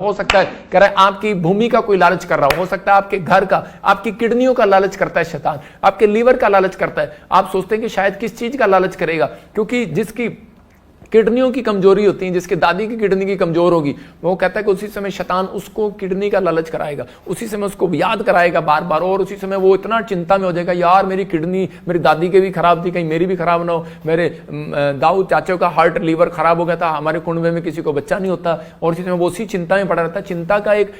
हो सकता है कह रहा है आपकी भूमि का कोई लालच कर रहा हो सकता है आपके घर का, आपकी किडनियों का लालच करता है शैतान, आपके लीवर का लालच करता है। आप सोचते हैं कि शायद किस चीज का लालच करेगा, क्योंकि जिसकी किडनियों की कमजोरी होती है, जिसके दादी की किडनी की कमजोर होगी, वो कहता है कि उसी समय शैतान उसको किडनी का लालच कराएगा, उसी समय उसको याद कराएगा बार बार, और उसी समय वो इतना चिंता में हो जाएगा, यार मेरी किडनी मेरी दादी के भी खराब थी, कहीं मेरी भी खराब ना हो, मेरे दाऊद चाचा का हार्ट लीवर खराब हो गया था, हमारे कुंडे में किसी को बच्चा नहीं होता, और उसी समय वो उसी चिंता में पड़ा रहता है। चिंता का एक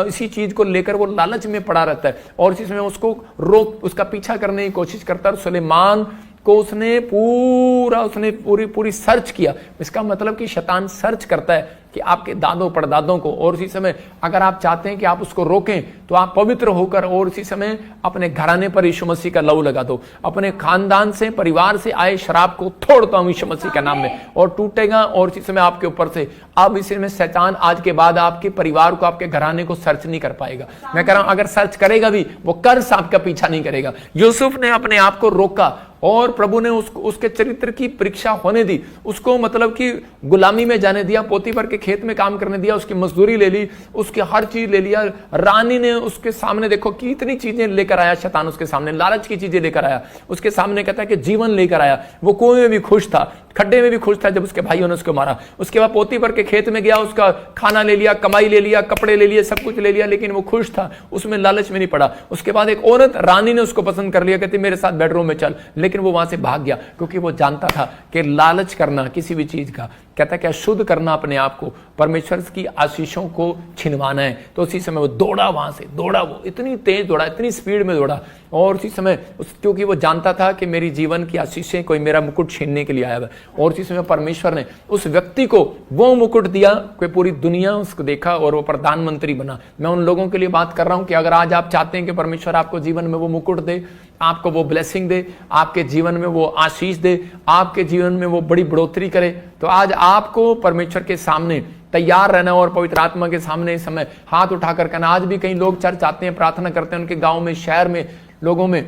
इसी चीज को लेकर वो लालच में पड़ा रहता है, और इसी समय उसको रोक उसका पीछा करने की कोशिश करता है। सुलेमान को उसने पूरी सर्च किया। इसका मतलब कि शैतान सर्च करता है कि आपके दादों परदादों को, और उसी समय अगर आप चाहते हैं कि आप उसको रोकें तो आप पवित्र होकर और उसी समय अपने घराने पर यीशु मसीह का लहू लगा दो, अपने खानदान से परिवार से आए शराब को तोड़ता हूं यीशु मसीह के नाम में, और टूटेगा, और इसी समय आपके ऊपर से अब इसी में शैतान आज के बाद आपके परिवार को आपके घराने को सर्च नहीं कर पाएगा। मैं कह रहा हूं अगर सर्च करेगा भी वो कर्स आपका पीछा नहीं करेगा। यूसुफ ने अपने आप को रोका और प्रभु ने उसके चरित्र की परीक्षा होने दी, उसको मतलब कि गुलामी में जाने दिया, पोतीफर के खेत में काम करने दिया, उसकी मजदूरी ले ली, उसकी हर चीज ले लिया। रानी ने उसके सामने देखो कितनी चीजें लेकर आया शैतान, उसके सामने लालच की चीजें लेकर आया, उसके सामने कहता है कि जीवन लेकर आया। वो कुएं में भी खुश था, खड्डे में भी खुश था जब उसके भाइयों ने उसको मारा। उसके बाद पोतीफर के खेत में गया, उसका खाना ले लिया, कमाई ले लिया, कपड़े ले लिए, सब कुछ ले लिया, लेकिन वो खुश था, उसमें लालच में नहीं पड़ा। उसके बाद एक औरत रानी ने उसको पसंद कर लिया, कहती मेरे साथ बेडरूम में चल, लेकिन वो वहां से भाग गया, क्योंकि वो जानता था कि लालच करना किसी भी चीज का, कहता है क्या शुद्ध करना अपने आप को, परमेश्वर की आशीषों को छिनवाना है। तो उसी समय वो दौड़ा, वहां से दौड़ा, वो इतनी तेज दौड़ा, इतनी स्पीड में दौड़ा, और उसी समय क्योंकि वो जानता था कि मेरी जीवन की आशीषें कोई मेरा मुकुट छीनने के लिए आया है, और उसी समय परमेश्वर ने उस व्यक्ति को वो मुकुट दिया कि पूरी दुनिया उसको देखा और वो प्रधानमंत्री बना। मैं उन लोगों के लिए बात कर रहा हूं कि अगर आज आप चाहते हैं कि परमेश्वर आपको जीवन में वो मुकुट दे, आपको वो ब्लेसिंग दे, आपके जीवन में वो आशीष दे, आपके जीवन में वो बड़ी बढ़ोतरी करे, तो आज आपको परमेश्वर के सामने तैयार रहना और पवित्र आत्मा के सामने इस समय हाथ उठाकर कहना। आज भी कई लोग चर्च आते हैं, प्रार्थना करते हैं, उनके गांव में शहर में लोगों में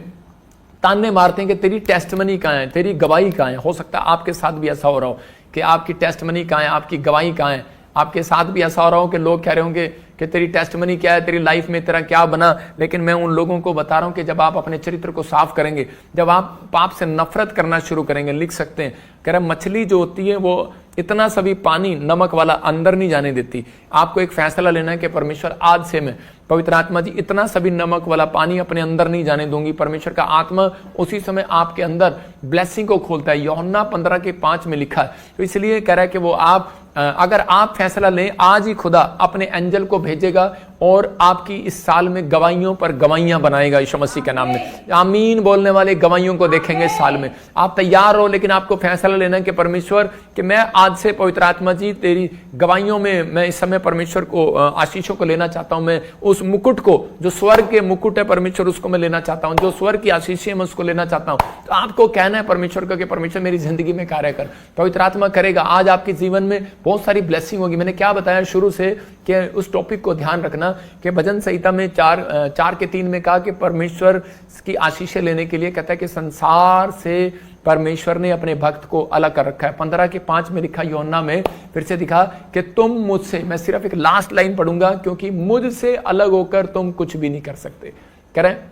ताने मारते हैं कि तेरी टेस्टमनी कहाँ है, तेरी गवाही कहाँ है। हो सकता है आपके साथ भी ऐसा हो रहा हो कि आपकी टेस्टमनी कहाँ है, आपकी गवाही कहाँ है। आपके साथ भी ऐसा हो रहा हो कि लोग कह रहे होंगे कि तेरी टेस्टमनी क्या है, तेरी लाइफ में तेरा क्या बना। लेकिन मैं उन लोगों को बता रहा हूं कि जब आप अपने चरित्र को साफ करेंगे, जब आप पाप से नफरत करना शुरू करेंगे, लिख सकते हैं कह रहे मछली जो होती है वो इतना सभी पानी नमक वाला अंदर नहीं जाने देती। आपको एक फैसला लेना है कि परमेश्वर आज से मैं पवित्र आत्मा जी इतना सभी नमक वाला पानी अपने अंदर नहीं जाने दूंगी। परमेश्वर का आत्मा उसी समय आपके अंदर ब्लेसिंग को खोलता है। यूहन्ना 15:5 में लिखा है। तो इसलिए कह रहा है कि वो आप अगर आप फैसला लें, आज ही खुदा अपने एंजल को भेजेगा और आपकी इस साल में गवाहियों पर गवाहियां बनाएगा यीशु मसीह के नाम में। आमीन बोलने वाले गवाहियों को देखेंगे इस साल में। आप तैयार हो, लेकिन आपको फैसला लेना है कि परमेश्वर कि मैं आज से पवित्र आत्मा जी तेरी गवाहियों में मैं इस समय परमेश्वर को आशीषों को लेना चाहता हूं। मैं उस मुकुट को जो स्वर्ग के मुकुट है परमेश्वर, उसको मैं लेना चाहता हूं, जो स्वर्ग की आशीषें मैं उसको लेना चाहता हूं। तो आपको कहना है परमेश्वर को कि परमेश्वर मेरी जिंदगी में कार्य कर। पवित्र आत्मा करेगा। आज आपके जीवन में बहुत सारी ब्लेसिंग होगी। मैंने क्या बताया शुरू से कि उस टॉपिक को ध्यान रखना कि भजन संहिता में 4:3 में कहा कि परमेश्वर की आशीषें लेने के लिए कहता है कि संसार से परमेश्वर ने अपने भक्त को अलग कर रखा है। 15:5 में लिखा, यूहन्ना में फिर से दिखा कि तुम मुझसे, मैं सिर्फ एक लास्ट लाइन पढ़ूंगा, क्योंकि मुझसे अलग होकर तुम कुछ भी नहीं कर सकते। कह रहे हैं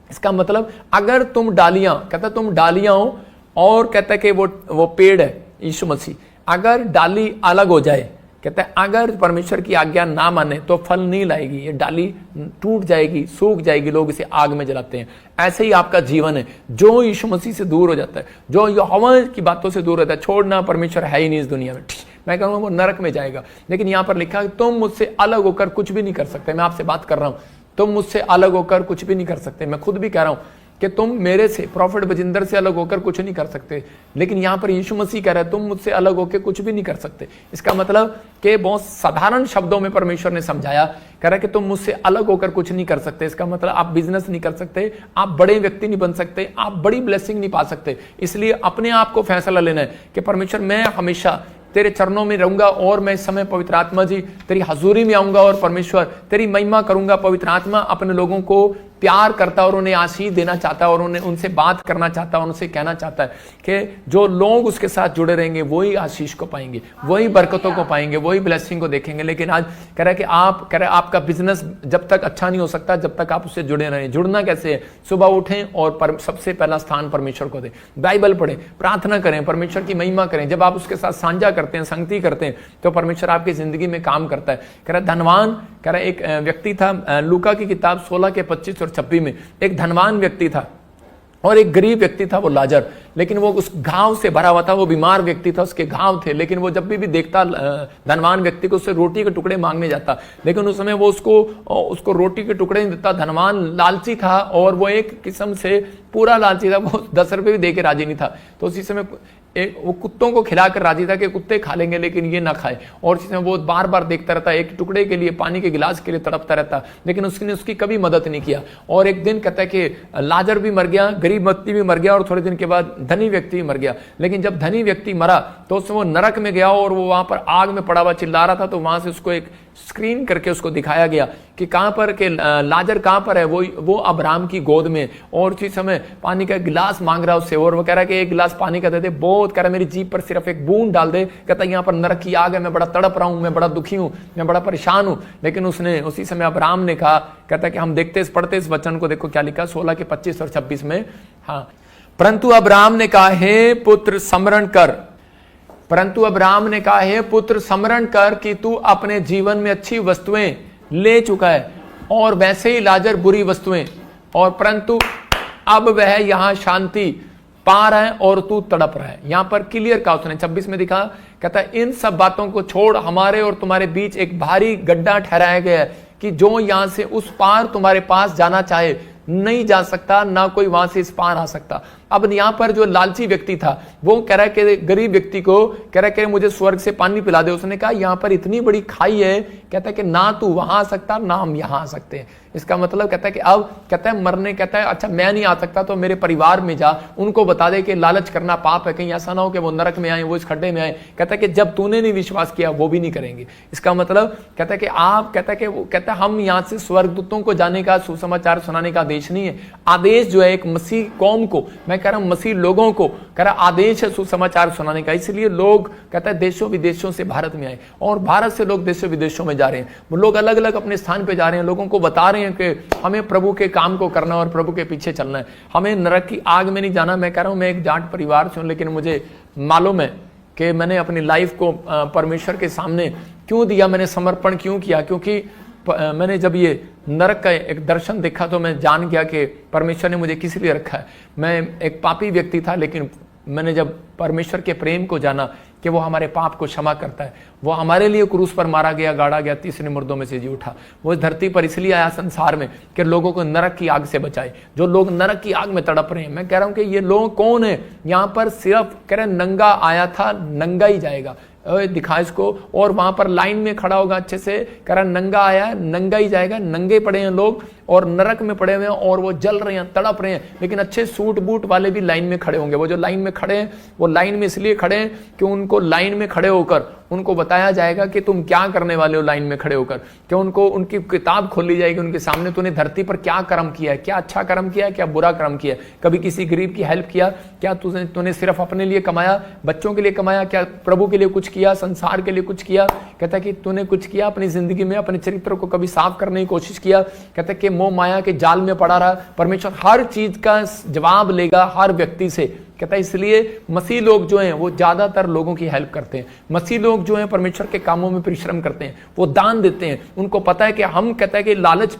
इसका मतलब अगर तुम डालियां, कहता तुम डालियां हो, और कहता है कि वो पेड़ है यीशु मसीह, अगर डाली अलग हो जाए, कहता है अगर परमेश्वर की आज्ञा ना माने तो फल नहीं लाएगी, ये डाली टूट जाएगी, सूख जाएगी, लोग इसे आग में जलाते हैं। ऐसे ही आपका जीवन है। जो यीशु मसीह से दूर हो जाता है, जो यहोवा की बातों से दूर रहता है, छोड़ना परमेश्वर है ही नहीं इस दुनिया में, मैं कहूँगा वो नरक में जाएगा। लेकिन यहाँ पर लिखा है तुम मुझसे अलग होकर कुछ भी नहीं कर सकते। मैं आपसे बात कर रहा हूँ, तुम मुझसे अलग होकर कुछ भी नहीं कर सकते। मैं खुद भी कह रहा हूँ कि तुम मेरे से, प्रॉफिट बजिंदर से अलग होकर कुछ नहीं कर सकते। लेकिन यहां पर यीशु मसीह कह रहा है तुम मुझसे अलग होकर कुछ भी नहीं कर सकते। इसका मतलब कि बहुत साधारण शब्दों में परमेश्वर ने समझाया, कह रहा है कि तुम मुझसे अलग होकर कुछ नहीं कर सकते। इसका मतलब आप बिजनेस नहीं कर सकते, आप बड़े व्यक्ति नहीं बन सकते, आप बड़ी ब्लेसिंग नहीं पा सकते। इसलिए अपने आप को फैसला लेना है कि परमेश्वर मैं हमेशा तेरे चरणों में रहूंगा, और मैं इस समय पवित्र आत्मा जी तेरी हजूरी में आऊंगा और परमेश्वर तेरी महिमा करूंगा। पवित्र आत्मा अपने लोगों को प्यार करता है और उन्हें आशीष देना चाहता है और उन्हें उनसे बात करना चाहता है और उनसे कहना चाहता है कि जो लोग उसके साथ जुड़े रहेंगे वही आशीष को पाएंगे, वही बरकतों को पाएंगे, वही ब्लेसिंग को देखेंगे। लेकिन आज कह रहा है कि आप कह रहे आपका बिजनेस जब तक अच्छा नहीं हो सकता जब तक आप उससे जुड़े रहें। जुड़ना कैसे है? सुबह उठें और सबसे पहला स्थान परमेश्वर को दें, बाइबल पढ़ें, प्रार्थना करें, परमेश्वर की महिमा करें। जब आप उसके साथ साझा करते हैं, संगति करते हैं, तो परमेश्वर आपकी जिंदगी में काम करता है। कह रहा धनवान, कह रहा एक व्यक्ति था, लूका की किताब 16 के 25 और 26 में एक धनवान व्यक्ति था और एक गरीब व्यक्ति था, वो लाजर। लेकिन वो उस घाव से भरा हुआ था, वो बीमार व्यक्ति था, उसके घाव थे। लेकिन वो जब भी देखता धनवान व्यक्ति को, उससे रोटी के टुकड़े मांगने जाता, लेकिन उस समय वो उसको रोटी के टुकड़े नहीं देता। धनवान लालची था और वो एक किस्म से पूरा लालची था, वो 10 रुपए भी दे के राजी नहीं था। तो उसी समय वो कुत्तों को खिलाकर राजी था कि कुत्ते खा लेंगे लेकिन ये ना खाए। और इस समय वो बार बार देखता रहता, एक टुकड़े के लिए, पानी के गिलास के लिए तड़पता रहता, लेकिन उसने उसकी कभी मदद नहीं किया। और एक दिन कहता है कि लाजर भी मर गया, गरीब व्यक्ति भी मर गया और थोड़े दिन के बाद धनी व्यक्ति भी मर गया। लेकिन जब धनी व्यक्ति मरा तो उसमें वो नरक में गया और वो वहां पर आग में पड़ा हुआ चिल्ला रहा था। तो वहां से उसको एक स्क्रीन करके उसको दिखाया गया कि कहां पर के लाजर कहां पर है। वो अब्राहम की गोद में, और उसी समय पानी का गिलास मांग रहा उससे, और वो कह रहा है कि एक गिलास पानी का दे दे। बहुत कह रहा मेरी जीभ पर सिर्फ एक बूंद डाल दे। कहता यहाँ पर नरक की आग है, मैं बड़ा तड़प रहा हूं, मैं बड़ा दुखी हूं, मैं बड़ा परेशान हूं। लेकिन उसने उसी समय अब्राहम ने कहा, कहता कि हम देखते पढ़ते इस वचन को, देखो क्या लिखा 16 के 25 और 26 में। हाँ, परंतु अब्राहम ने कहा हे पुत्र स्मरण कर, परंतु अब्राहम ने कहा हे पुत्र स्मरण कर कि तू अपने जीवन में अच्छी वस्तुएं ले चुका है और वैसे ही लाजर बुरी वस्तुएं, और परंतु अब वह यहां शांति पा रहा है और तू तड़प रहा है। यहां पर क्लियर कहा उसने 26 में दिखा, कहता है इन सब बातों को छोड़, हमारे और तुम्हारे बीच एक भारी गड्ढा ठहराया गया है कि जो यहां से उस पार तुम्हारे पास जाना चाहे नहीं जा सकता, ना कोई वहां से इस पार आ सकता। अब यहां पर जो लालची व्यक्ति था वो कह रहा है कि गरीब व्यक्ति को कह रहा है कि मुझे स्वर्ग से पानी पिला दे। उसने कहा यहां पर इतनी बड़ी खाई है, कहता है कि ना तू वहां आ सकता ना हम यहां आ सकते हैं। इसका मतलब कहता है कि अब कहता है मरने, कहता है अच्छा मैं नहीं आ सकता तो मेरे परिवार में जा, उनको बता दे कि लालच करना पाप है, कहीं ऐसा ना हो कि वो नरक में आए, वो इस खड्डे में आए। कहता है कि जब तूने नहीं विश्वास किया वो भी नहीं करेंगे। इसका मतलब कहता है कि आप, कहता है कि वो कहता है हम यहां से स्वर्गदूतों को जाने का, सुसमाचार सुनाने का आदेश नहीं है। आदेश जो है एक मसीह कौम को, मैं कह रहा हूं मसीह लोगों को कह रहा आदेश है सुसमाचार सुनाने का। इसलिए लोग कहता है देशों विदेशों से भारत में आए और भारत से लोग देशों विदेशों में जा रहे हैं। वो लोग अलग अलग अपने स्थान पे जा रहे हैं, लोगों को बता रहे हैं कि हमें प्रभु के काम को करना और प्रभु के पीछे चलना है, हमें नरक की आग में नहीं जाना। मैं कह रहा हूं मैं एक जाट परिवार से हूं, लेकिन मुझे मालूम है कि मैंने अपनी लाइफ को परमेश्वर के सामने क्यों दिया, मैंने समर्पण क्यों किया, क्योंकि मैंने जब ये नरक का एक दर्शन देखा तो मैं जान गया कि परमेश्वर ने मुझे किस लिए रखा है। मैं एक पापी व्यक्ति था, लेकिन मैंने जब परमेश्वर के प्रेम को जाना कि वो हमारे पाप को क्षमा करता है, वो हमारे लिए क्रूस पर मारा गया, गाड़ा गया, तीसरे मुर्दों में से जी उठा, वो इस धरती पर इसलिए आया संसार में कि लोगों को नरक की आग से बचाए। जो लोग नरक की आग में तड़प रहे हैं, मैं कह रहा हूं कि ये लोग कौन है यहाँ पर, सिर्फ कह रहे नंगा आया था नंगा ही जाएगा, दिखा इसको, और वहां पर लाइन में खड़ा होगा अच्छे से, कह रहा नंगा आया नंगा ही जाएगा। नंगे पड़े हैं लोग और नरक में पड़े हुए हैं और वो जल रहे हैं, तड़प रहे हैं, लेकिन अच्छे सूट बूट वाले भी लाइन में खड़े होंगे। वो जो लाइन में खड़े हैं वो लाइन में इसलिए खड़े हैं कि उनको लाइन में खड़े होकर उनको बताया जाएगा कि तुम क्या करने वाले हो लाइन में खड़े होकर, कि उनको उनकी किताब खोली जाएगी उनके सामने, तूने धरती पर क्या कर्म किया है, क्या अच्छा कर्म किया है, क्या बुरा कर्म किया है, कभी किसी गरीब की हेल्प किया, क्या तूने सिर्फ अपने लिए कमाया, बच्चों के लिए कमाया, क्या प्रभु के लिए कुछ किया, संसार के लिए कुछ किया। कहता है कि तूने कुछ किया अपनी जिंदगी में, अपने चरित्र को कभी साफ करने की कोशिश किया। कहता है कि मोह माया के जाल में पड़ा रहा। परमेश्वर हर चीज का जवाब लेगा हर व्यक्ति से। कहता है इसलिए मसीह लोग जो हैं वो ज्यादातर लोगों की हेल्प करते हैं। मसीह लोग जो हैं परमेश्वर के कामों में परिश्रम करते हैं, वो दान देते हैं। उनको पता है कि हम, कहता है कि लालच,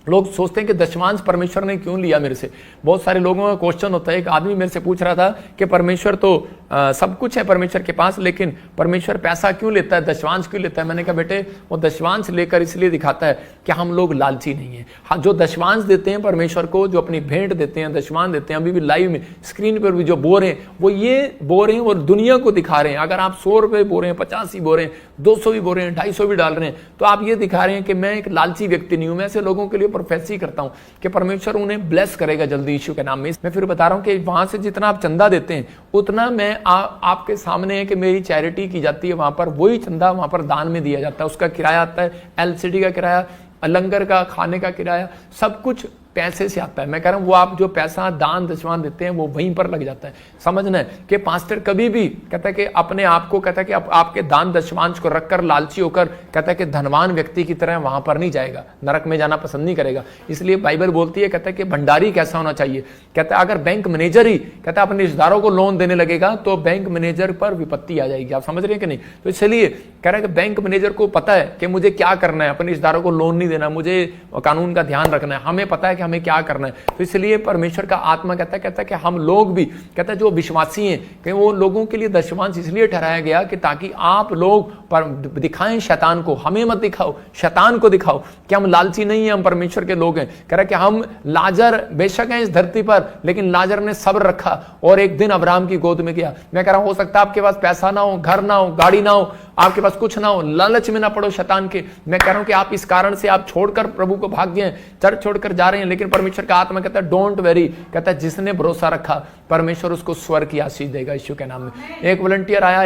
लोग सोचते हैं कि दशमांश परमेश्वर ने क्यों लिया मेरे से। बहुत सारे लोगों का क्वेश्चन होता है। एक आदमी मेरे से पूछ रहा था कि परमेश्वर तो सब कुछ है परमेश्वर के पास, लेकिन परमेश्वर पैसा क्यों लेता है, दशमांश क्यों लेता है। मैंने कहा बेटे वो दशमांश लेकर इसलिए दिखाता है कि हम लोग लालची नहीं है। हाँ, जो दशमांश देते हैं परमेश्वर को, जो अपनी भेंट देते हैं, दशमांश देते हैं, अभी भी लाइव में स्क्रीन पर भी जो बो रहे हैं वो ये बो रहे हैं और दुनिया को दिखा रहे हैं। अगर आप 100 रुपए बो रहे हैं, 50 ही बो रहे हैं, 200 भी बो रहे हैं, 250 भी डाल रहे हैं, तो आप ये दिखा रहे हैं कि मैं एक लालची व्यक्ति नहीं हूं। मैं ऐसे लोगों के लिए प्रोफेसी करता हूं कि परमेश्वर उन्हें ब्लेस करेगा जल्दी यीशु के नाम में। मैं फिर बता रहा हूं कि वहां से जितना आप चंदा देते हैं उतना मैं आपके सामने है कि मेरी चैरिटी की जाती है, वहां पर वही चंदा वहां पर दान में दिया जाता है। उसका किराया आता है, एलसीडी का किराया, लंगर का, खाने का किराया, सब कुछ पैसे से आता है। मैं कह रहा हूं वो आप जो पैसा दान दशवान देते हैं वो वहीं पर लग जाता है। समझना है कि पास्टर कभी भी कहता है कि अपने आप को कहता है कि आपके दान दशवांश को रखकर लालची होकर कहता है कि धनवान व्यक्ति की तरह वहां पर नहीं जाएगा, नरक में जाना पसंद नहीं करेगा। इसलिए बाइबल बोलती है, कहता है कि भंडारी कैसा होना चाहिए, कहता है अगर बैंक मैनेजर ही कहता है अपने रिश्तेदारों को लोन देने लगेगा तो बैंक मैनेजर पर विपत्ति आ जाएगी। आप समझ रहे हैं कि नहीं? तो इसलिए कह रहा है कि बैंक मैनेजर को पता है कि मुझे क्या करना है, अपने रिश्तेदारों को लोन नहीं देना, मुझे कानून का ध्यान रखना है, हमें पता है कि हमें क्या करना है। तो इसलिए परमेश्वर का आत्मा कहता है कि हम लोग भी कहता है जो विश्वासी हैं कि वो लोगों के लिए दशवांश इसलिए ठहराया गया कि ताकि आप लोग पर दिखाएं शैतान को, हमें मत दिखाओ, शैतान को दिखाओ कि हम लालची नहीं है, हम परमेश्वर के लोग हैं। कह रहा कि हम लाजर बेशक हैं इस धरती पर, लेकिन लाजर ने सब्र रखा और एक दिन अब्राहम की गोद में गया। मैं कह रहा हूं हो सकता है आपके पास पैसा ना हो, घर ना हो, गाड़ी ना हो, आपके पास कुछ ना हो, लालच में ना पड़ो शैतान के। मैं कह रहा हूं कि आप इस कारण से आप छोड़कर प्रभु को भाग गए, चर्च छोड़कर जा रहे हैं, लेकिन परमेश्वर का आत्मा कहता है डोंट वेरी, कहता है जिसने भरोसा रखा परमेश्वर उसको स्वर्ग की आशीष देगा यीशु के नाम में। एक वॉलंटियर आया,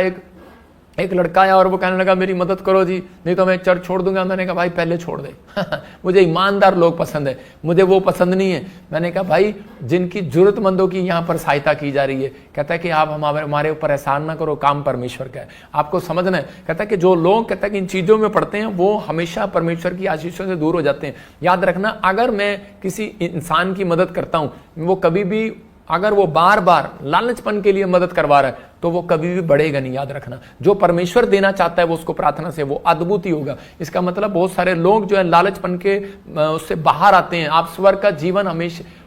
एक लड़का आया और वो कहने लगा मेरी मदद करो जी, नहीं तो मैं चर्च छोड़ दूंगा। मैंने कहा भाई पहले छोड़ दे मुझे ईमानदार लोग पसंद है, मुझे वो पसंद नहीं है। मैंने कहा भाई जिनकी जरूरतमंदों की यहाँ पर सहायता की जा रही है, कहता है कि आप हमारे ऊपर एहसान ना करो, काम परमेश्वर का है, आपको समझना है। कहता है कि जो लोग कहता है कि इन चीजों में पढ़ते हैं वो हमेशा परमेश्वर की आशीषों से दूर हो जाते हैं। याद रखना, अगर मैं किसी इंसान की मदद करता हूँ, वो कभी भी अगर वो बार बार लालचपन के लिए मदद करवा रहा है तो वो कभी भी बढ़ेगा नहीं। याद रखना, जो परमेश्वर देना चाहता है वो उसको प्रार्थना से वो अद्भुत ही होगा। इसका मतलब बहुत सारे लोग जो है लालचपन के उससे बाहर आते हैं। आप स्वर्ग का जीवन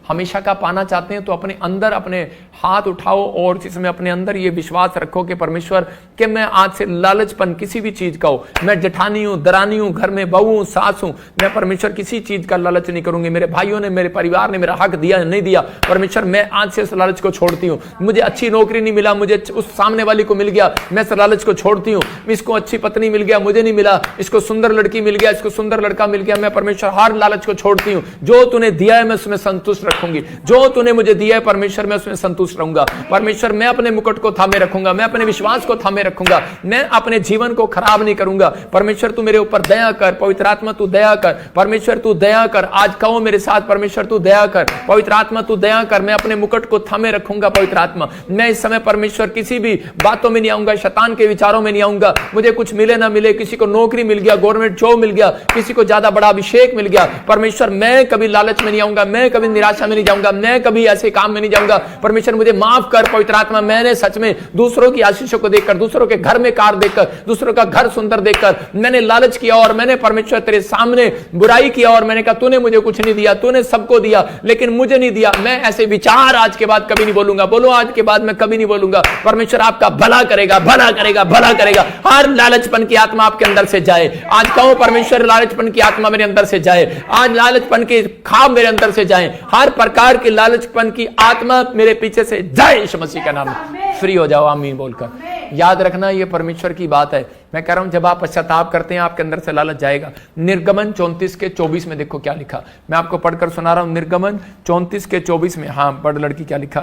हमेशा का पाना चाहते हैं तो अपने अंदर अपने हाथ उठाओ और जिसमें अपने अंदर ये विश्वास रखो कि परमेश्वर कि मैं आज से लालचपन किसी भी चीज का हो, मैं जेठानी हूं, दरानी हूं, घर में बहू हूं, सास हूं, मैं परमेश्वर किसी चीज का लालच नहीं करूंगी। मेरे भाइयों ने, मेरे परिवार ने मेरा हक दिया नहीं दिया, परमेश्वर मैं आज से उस लालच को छोड़ती हूँ। मुझे अच्छी नौकरी नहीं मिला, मुझे उस सामने वाली को मिल गया, मैं इस लालच को छोड़ती हूँ। इसको अच्छी पत्नी मिल गया, मुझे नहीं मिला, इसको सुंदर लड़की मिल गया, इसको सुंदर लड़का मिल गया, मैं परमेश्वर हर लालच को छोड़ती हूँ। जो तूने दिया है मैं उसमें संतुष्ट रखूंगी, जो तूने मुझे दिया है परमेश्वर मैं उसमें संतुष्ट रहूंगा। परमेश्वर मैं अपने मुकुट को थामे रखूंगा, मैं अपने विश्वास को थामे रखूंगा, मैं अपने जीवन को खराब नहीं करूंगा। परमेश्वर तू मेरे ऊपर दया कर, पवित्र आत्मा तू दया कर, परमेश्वर तू दया कर। आज कहो मेरे साथ, परमेश्वर तू दया कर, पवित्र आत्मा तू दया कर, मैं अपने मुकुट को थामे रखूंगा। पवित्र आत्मा मैं इस समय परमेश्वर किसी भी बातों में नहीं आऊंगा, शैतान के विचारों में नहीं आऊंगा। मुझे कुछ मिले ना मिले, किसी को नौकरी मिल गया, गवर्नमेंट जॉब मिल गया, किसी को ज्यादा बड़ा अभिषेक मिल गया, परमेश्वर मैं कभी लालच में नहीं आऊंगा, मैं कभी निराशा में नहीं जाऊंगा, मैं कभी ऐसे काम में नहीं जाऊंगा। परमेश्वर मुझे माफ कर पवित्र आत्मा, मैंने सच में दूसरों की आशीषों को देखकर, दूसरों के घर में कार देखकर, दूसरों का घर सुंदर देखकर मैंने लालच किया और मैंने परमेश्वर तेरे सामने बुराई किया और मैंने कहा तूने मुझे कुछ नहीं दिया, तूने सबको दिया लेकिन मुझे नहीं दिया। मैं ऐसे विचार आज के बाद कभी नहीं बोलूंगा। बोलो आज के बाद मैं कभी नहीं बोलूंगा। परमेश्वर आपका भला करेगा, भला करेगा, भला करेगा। हर लालचपन की आत्मा आपके अंदर से जाए। आज कहो परमेश्वर लालचपन की आत्मा मेरे अंदर से जाए, आज लालचपन के ख्वाब मेरे अंदर से जाए, हर प्रकार की लालचपन की आत्मा मेरे पीछे से जाए यीशु मसीह का नाम में। फ्री हो जाओ आमीन बोलकर। याद रखना ये परमेश्वर की बात है। मैं कह रहा हूं जब आप पश्चाताप करते हैं आपके अंदर से लालच जाएगा। निर्गमन 34:24 में देखो क्या लिखा, मैं आपको पढ़कर सुना रहा हूं। निर्गमन 34:24 में, हाँ बड़ लड़की क्या लिखा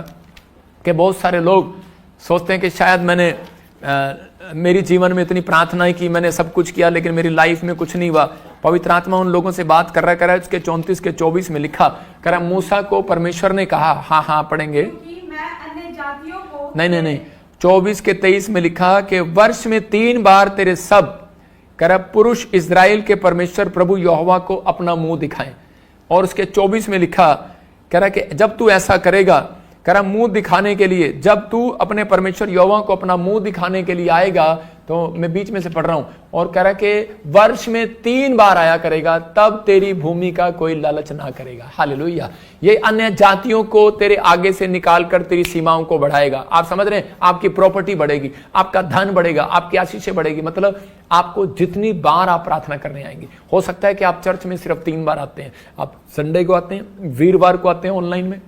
कि बहुत सारे लोग सोचते हैं कि शायद मैंने मेरी जीवन में इतनी प्रार्थनाएं की, मैंने सब कुछ किया लेकिन मेरी लाइफ में कुछ नहीं हुआ। पवित्र आत्मा उन लोगों से बात कर रहा है। उसके 34:24 में लिखा कर रहा, मूसा को परमेश्वर ने कहा, हाँ पढ़ेंगे, मैं अन्य जातियों को नहीं 24:23 में लिखा कि वर्ष में 3 बार तेरे सब कर पुरुष इज़राइल के परमेश्वर प्रभु यहोवा को अपना मुंह दिखाएं। और उसके 24 में लिखा कह रहा कि जब तू ऐसा करेगा, कह रहा मुंह दिखाने के लिए, जब तू अपने परमेश्वर यहोवा को अपना मुंह दिखाने के लिए आएगा, तो मैं बीच में से पढ़ रहा हूं, और कह रहा कि वर्ष में 3 बार आया करेगा, तब तेरी भूमि का कोई लालच ना करेगा। हालेलुया। ये अन्य जातियों को तेरे आगे से निकाल कर तेरी सीमाओं को बढ़ाएगा। आप समझ रहे हैं, आपकी प्रॉपर्टी बढ़ेगी, आपका धन बढ़ेगा, आपकी आशीषें बढ़ेगी। मतलब आपको जितनी बार आप प्रार्थना करने आएंगे, हो सकता है कि आप चर्च में सिर्फ 3 बार आते हैं, आप संडे को आते हैं, वीरवार को आते हैं ऑनलाइन में,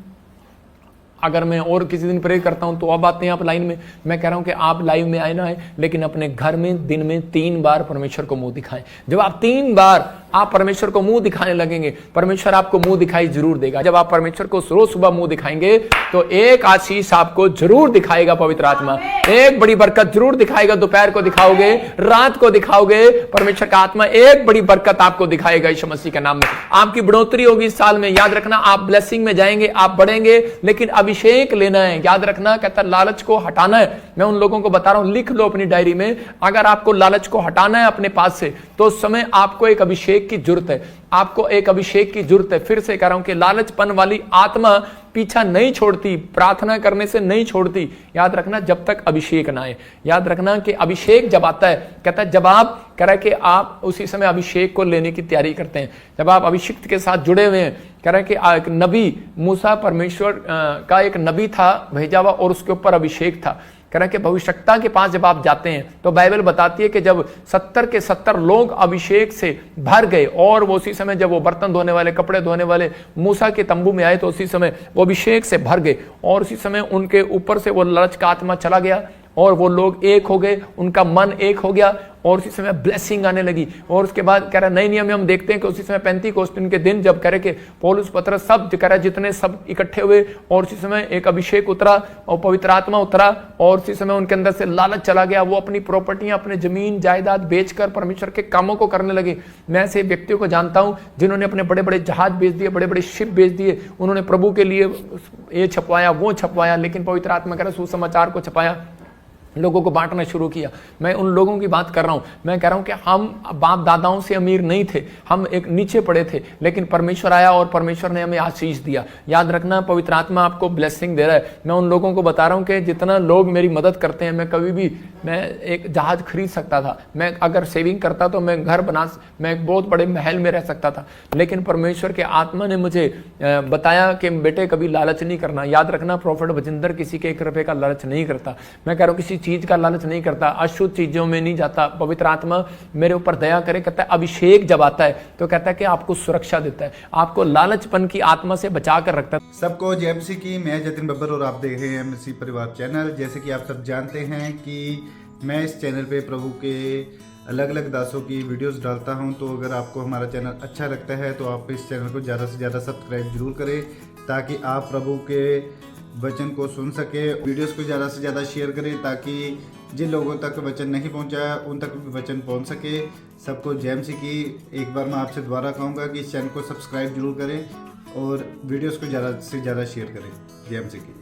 अगर मैं और किसी दिन प्रे करता हूं तो अब आते हैं आप लाइन में। मैं कह रहा हूं कि आप लाइव में आए ना है, लेकिन अपने घर में दिन में 3 बार परमेश्वर को मुंह दिखाएं। जब आप 3 बार आप परमेश्वर को मुंह दिखाने लगेंगे, परमेश्वर आपको मुंह दिखाई जरूर देगा। जब आप परमेश्वर को रोज सुबह मुंह दिखाएंगे तो एक आशीष आपको जरूर दिखाएगा पवित्र आत्मा, एक बड़ी बरकत जरूर दिखाएगा। दोपहर को दिखाओगे, रात को दिखाओगे, परमेश्वर का आत्मा एक बड़ी बरकत आपको दिखाएगा यीशु मसीह के नाम में। आपकी बढ़ोतरी होगी इस साल में। याद रखना, आप ब्लेसिंग में जाएंगे, आप बढ़ेंगे, लेकिन अभिषेक लेना है। याद रखना, कहता लालच को हटाना है। मैं उन लोगों को बता रहा हूं, लिख लो अपनी डायरी में, अगर आपको लालच को हटाना है अपने पास से तो उस समय आपको एक अभिषेक की जरूरत है, आपको एक अभिषेक की जरूरत है। फिर से कह रहा हूं कि लालचपन वाली आत्मा पीछा नहीं छोड़ती, प्रार्थना करने से नहीं छोड़ती। याद रखना, जब तक अभिषेक ना आए। याद रखना कि अभिषेक जब आता है, कहता है जब आप कह रहा है कि आप उसी समय अभिषेक को लेने की तैयारी करते हैं, जब आप अभिषिक्त के साथ जुड़े हुए हैं। कह रहा है कि एक नबी मूसा परमेश्वर का एक नबी था भेजा हुआ और उसके ऊपर अभिषेक था। कह रहा है कि भविष्यवक्ता के पास जब आप जाते हैं तो बाइबल बताती है कि जब 70 के 70 लोग अभिषेक से भर गए और वो उसी समय जब वो बर्तन धोने वाले, कपड़े धोने वाले मूसा के तंबू में आए तो उसी समय वो अभिषेक से भर गए और उसी समय उनके ऊपर से वो लालच का आत्मा चला गया और वो लोग एक हो गए, उनका मन एक हो गया और उसी समय ब्लेसिंग आने लगी। और उसके बाद कह रहा नए नियम में हम देखते हैं कि उसी समय 35 के दिन जब कह रहे कि पौलुस पतरस सब कह रहा जितने सब इकट्ठे हुए और उसी समय एक अभिषेक उतरा और पवित्र आत्मा उतरा और उसी समय उनके अंदर से लालच चला गया। वो अपनी प्रॉपर्टियां, अपने जमीन जायदाद बेचकर परमेश्वर के कामों को करने लगे। मैं ऐसे व्यक्तियों को जानता हूं जिन्होंने अपने बड़े बड़े जहाज बेच दिए, बड़े बड़े शिप बेच दिए, उन्होंने प्रभु के लिए ये छपवाया, वो छपवाया, लेकिन पवित्र आत्मा कह रहा सुसमाचार को छपाया, लोगों को बांटना शुरू किया। मैं उन लोगों की बात कर रहा हूं। मैं कह रहा हूं कि हम बाप दादाओं से अमीर नहीं थे, हम एक नीचे पड़े थे, लेकिन परमेश्वर आया और परमेश्वर ने हमें आशीष दिया। याद रखना, पवित्र आत्मा आपको ब्लेसिंग दे रहा है। मैं उन लोगों को बता रहा हूं कि जितना लोग मेरी मदद करते हैं, मैं कभी भी मैं एक जहाज खरीद सकता था, मैं अगर सेविंग करता तो मैं घर बना, मैं एक बहुत बड़े महल में रह सकता था, लेकिन परमेश्वर के आत्मा ने मुझे बताया कि बेटे कभी लालच नहीं करना। याद रखना, प्रॉफिट बजिंदर किसी के 1 रुपए का लालच नहीं करता। मैं कह रहा हूं किसी चीज का लालच नहीं करता, अशुद्ध चीजों में नहीं जाता। पवित्र आत्मा मेरे ऊपर दया करे। कहता है अभिषेक जब आता है तो कहता है कि आपको सुरक्षा देता है, आपको लालचपन की आत्मा से बचा कर रखता है। सबको जय मसीह की। मैं जतिन बब्बर और आप देख रहे हैं मसीह परिवार चैनल। जैसे कि आप सब जानते हैं कि मैं इस चैनल पे प्रभु के अलग अलग दासों की वीडियोस डालता हूं, तो अगर आपको हमारा चैनल अच्छा लगता है तो आप इस चैनल को ज़्यादा से ज़्यादा सब्सक्राइब जरूर करें ताकि आप प्रभु के वचन को सुन सके। वीडियोस को ज़्यादा से ज़्यादा शेयर करें ताकि जिन लोगों तक वचन नहीं पहुंचा उन तक भी वचन पहुंच सके। सबको जय मसीह की। एक बार मैं आपसे दोबारा कहूँगा कि इस चैनल को सब्सक्राइब जरूर करें और वीडियोस को ज़्यादा से ज़्यादा शेयर करें। जय मसीह की।